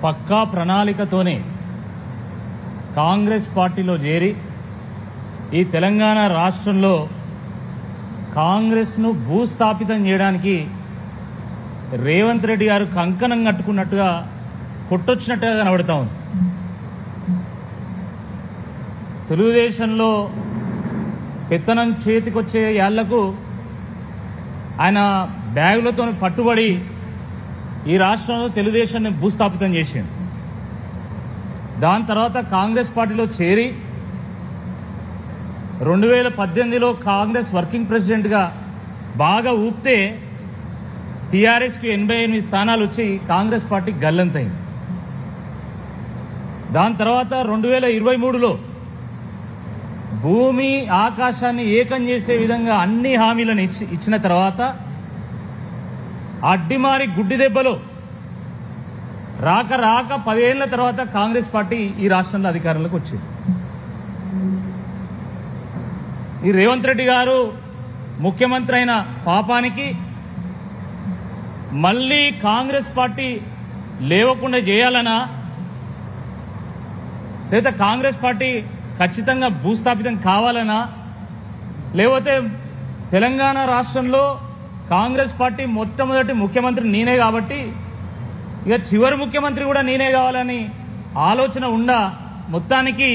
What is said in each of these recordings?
పక్కా ప్రణాళికతోనే కాంగ్రెస్ పార్టీలో చేరి ఈ తెలంగాణ రాష్ట్రంలో కాంగ్రెస్ను భూస్థాపితం చేయడానికి రేవంత్ రెడ్డి గారు కంకణం కట్టుకున్నట్టుగా కొట్టొచ్చినట్టుగా కనబడతా ఉంది. తెలుగుదేశంలో పెత్తనం చేతికొచ్చే యాళ్లకు ఆయన బ్యాగులతో పట్టుబడి ఈ రాష్ట్రంలో తెలుగుదేశాన్ని భూస్థాపితం చేసింది. దాని తర్వాత కాంగ్రెస్ పార్టీలో చేరి 2018లో కాంగ్రెస్ వర్కింగ్ ప్రెసిడెంట్గా బాగా ఊపితే టీఆర్ఎస్కి 88 స్థానాలు వచ్చి కాంగ్రెస్ పార్టీ గల్లంతైంది. దాని తర్వాత 2023లో భూమి ఆకాశాన్ని ఏకం చేసే విధంగా అన్ని హామీలను ఇచ్చిన తర్వాత అడ్డిమారి గుడ్డి దెబ్బలో రాక 10 ఏళ్ల తర్వాత కాంగ్రెస్ పార్టీ ఈ రాష్ట్రంలో అధికారంలోకి వచ్చింది. ఈ రేవంత్ రెడ్డి గారు ముఖ్యమంత్రి అయిన పాపానికి మళ్ళీ కాంగ్రెస్ పార్టీ లేవకుండా చేయాలనా, లేదా కాంగ్రెస్ పార్టీ ఖచ్చితంగా భూస్థాపితం కావాలనా, లేకపోతే తెలంగాణ రాష్ట్రంలో కాంగ్రెస్ పార్టీ మొట్టమొదటి ముఖ్యమంత్రి నేనే కాబట్టి ఇక చివరి ముఖ్యమంత్రి కూడా నేనే కావాలని ఆలోచన ఉండా మొత్తానికి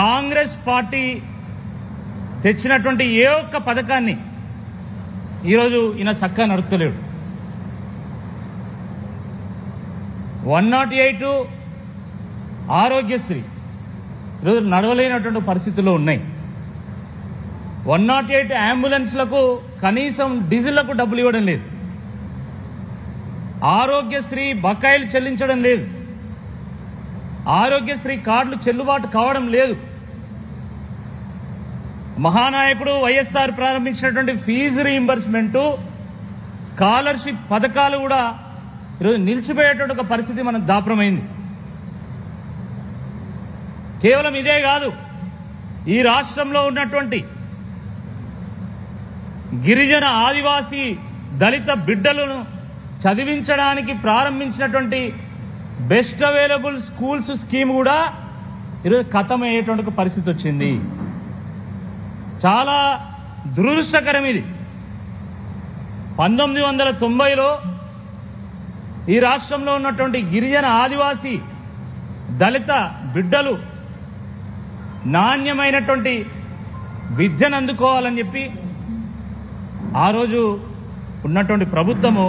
కాంగ్రెస్ పార్టీ తెచ్చినటువంటి ఏ ఒక్క పథకాన్ని ఈరోజు ఈయన చక్కగా నడుపుతలేడు. 108 ఆరోగ్యశ్రీ ఈరోజు నడవలేనటువంటి పరిస్థితుల్లో ఉన్నాయి. 108 అంబులెన్స్లకు కనీసం డీజిళ్లకు డబ్బులు ఇవ్వడం లేదు. ఆరోగ్యశ్రీ బకాయిలు చెల్లించడం లేదు. ఆరోగ్యశ్రీ కార్డులు చెల్లుబాటు కావడం లేదు. మహానాయకుడు వైఎస్ఆర్ ప్రారంభించినటువంటి ఫీజు రీయింబర్స్మెంట్, స్కాలర్షిప్ పథకాలు కూడా ఈరోజు నిలిచిపోయేటువంటి ఒక పరిస్థితి మనకు దాపరమైంది. కేవలం ఇదే కాదు, ఈ రాష్ట్రంలో ఉన్నటువంటి గిరిజన ఆదివాసీ దళిత బిడ్డలను చదివించడానికి ప్రారంభించినటువంటి బెస్ట్ అవైలబుల్ స్కూల్స్ స్కీమ్ కూడా ఈరోజు ఖతమయ్యేటువంటి పరిస్థితి వచ్చింది. చాలా దురదృష్టకరం ఇది. 1990లో ఈ రాష్ట్రంలో ఉన్నటువంటి గిరిజన ఆదివాసీ దళిత బిడ్డలు నాణ్యమైనటువంటి విద్యను అందుకోవాలని చెప్పి ఆ రోజు ఉన్నటువంటి ప్రభుత్వము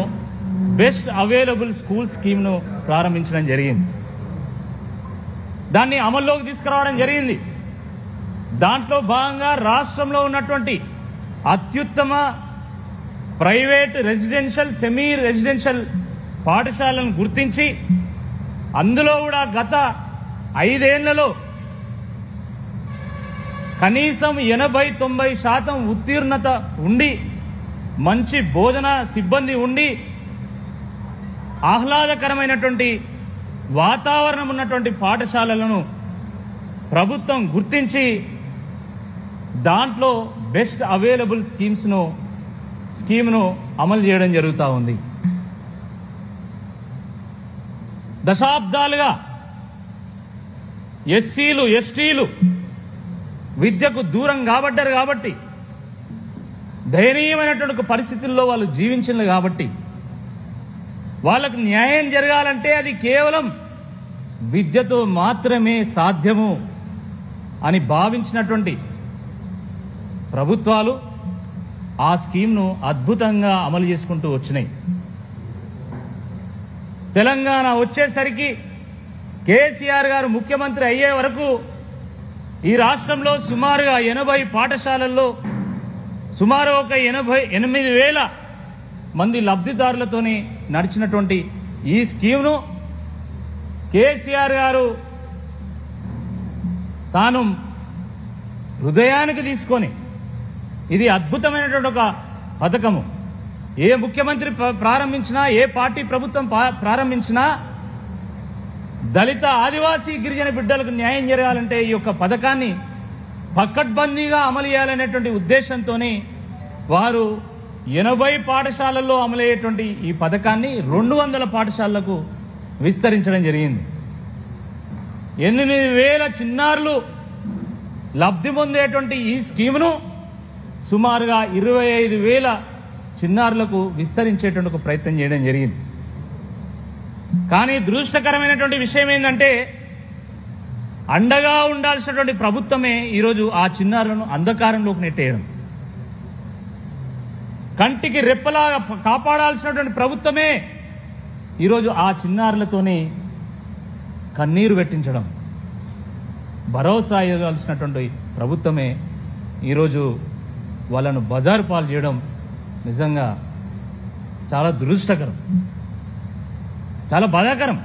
బెస్ట్ అవైలబుల్ స్కూల్ స్కీమ్ను ప్రారంభించడం జరిగింది. దాన్ని అమల్లోకి తీసుకురావడం జరిగింది. దాంట్లో భాగంగా రాష్ట్రంలో ఉన్నటువంటి అత్యుత్తమ ప్రైవేట్ రెసిడెన్షియల్, సెమీ రెసిడెన్షియల్ పాఠశాలను గుర్తించి అందులో కూడా గత 5 ఏళ్లలో కనీసం 80-90% ఉత్తీర్ణత ఉండి, మంచి బోధన సిబ్బంది ఉండి, ఆహ్లాదకరమైనటువంటి వాతావరణం ఉన్నటువంటి పాఠశాలలను ప్రభుత్వం గుర్తించి దాంట్లో బెస్ట్ అవైలబుల్ స్కీమ్ను అమలు చేయడం జరుగుతూ ఉంది. దశాబ్దాలుగా ఎస్సీలు, ఎస్టీలు విద్యకు దూరం కాబడ్డారు కాబట్టి, దయనీయమైనటువంటి పరిస్థితుల్లో వాళ్ళు జీవించారు కాబట్టి, వాళ్ళకు న్యాయం జరగాలంటే అది కేవలం విద్యతో మాత్రమే సాధ్యము అని భావించినటువంటి ప్రభుత్వాలు ఆ స్కీమ్ను అద్భుతంగా అమలు చేసుకుంటూ వచ్చినాయి. తెలంగాణ వచ్చేసరికి కేసీఆర్ గారు ముఖ్యమంత్రి అయ్యే వరకు ఈ రాష్ట్రంలో సుమారుగా 80 పాఠశాలల్లో సుమారు ఒక 88,000 మంది లబ్ధిదారులతోనే నడిచినటువంటి ఈ స్కీమ్ను కేసీఆర్ గారు తాను హృదయానికి తీసుకొని ఇది అద్భుతమైనటువంటి ఒక పథకము. ఏ ముఖ్యమంత్రి ప్రారంభించినా, ఏ పార్టీ ప్రభుత్వం ప్రారంభించినా దళిత ఆదివాసీ గిరిజన బిడ్డలకు న్యాయం జరగాలంటే ఈ యొక్క పథకాన్ని పకడ్బందీగా అమలు చేయాలనేటువంటి ఉద్దేశంతోనే వారు 80 పాఠశాలల్లో అమలయ్యేటువంటి ఈ పథకాన్ని 200 పాఠశాలలకు విస్తరించడం జరిగింది. 8,000 చిన్నారులు లబ్ధి పొందేటువంటి ఈ స్కీమును సుమారుగా 25,000 చిన్నారులకు విస్తరించేటువంటి ఒక ప్రయత్నం చేయడం జరిగింది. కానీ దురదృష్టకరమైనటువంటి విషయం ఏంటంటే అండగా ఉండాల్సినటువంటి ప్రభుత్వమే ఈరోజు ఆ చిన్నారులను అంధకారంలోకి నెట్టేయడం, కంటికి రెప్పలా కాపాడాల్సినటువంటి ప్రభుత్వమే ఈరోజు ఆ చిన్నారులతోనే కన్నీరు పెట్టించడం, భరోసా ఇవ్వాల్సినటువంటి ప్రభుత్వమే ఈరోజు వాళ్ళను బజారు పాలు చేయడం నిజంగా చాలా దురదృష్టకరం, చాలా బాధాకరం.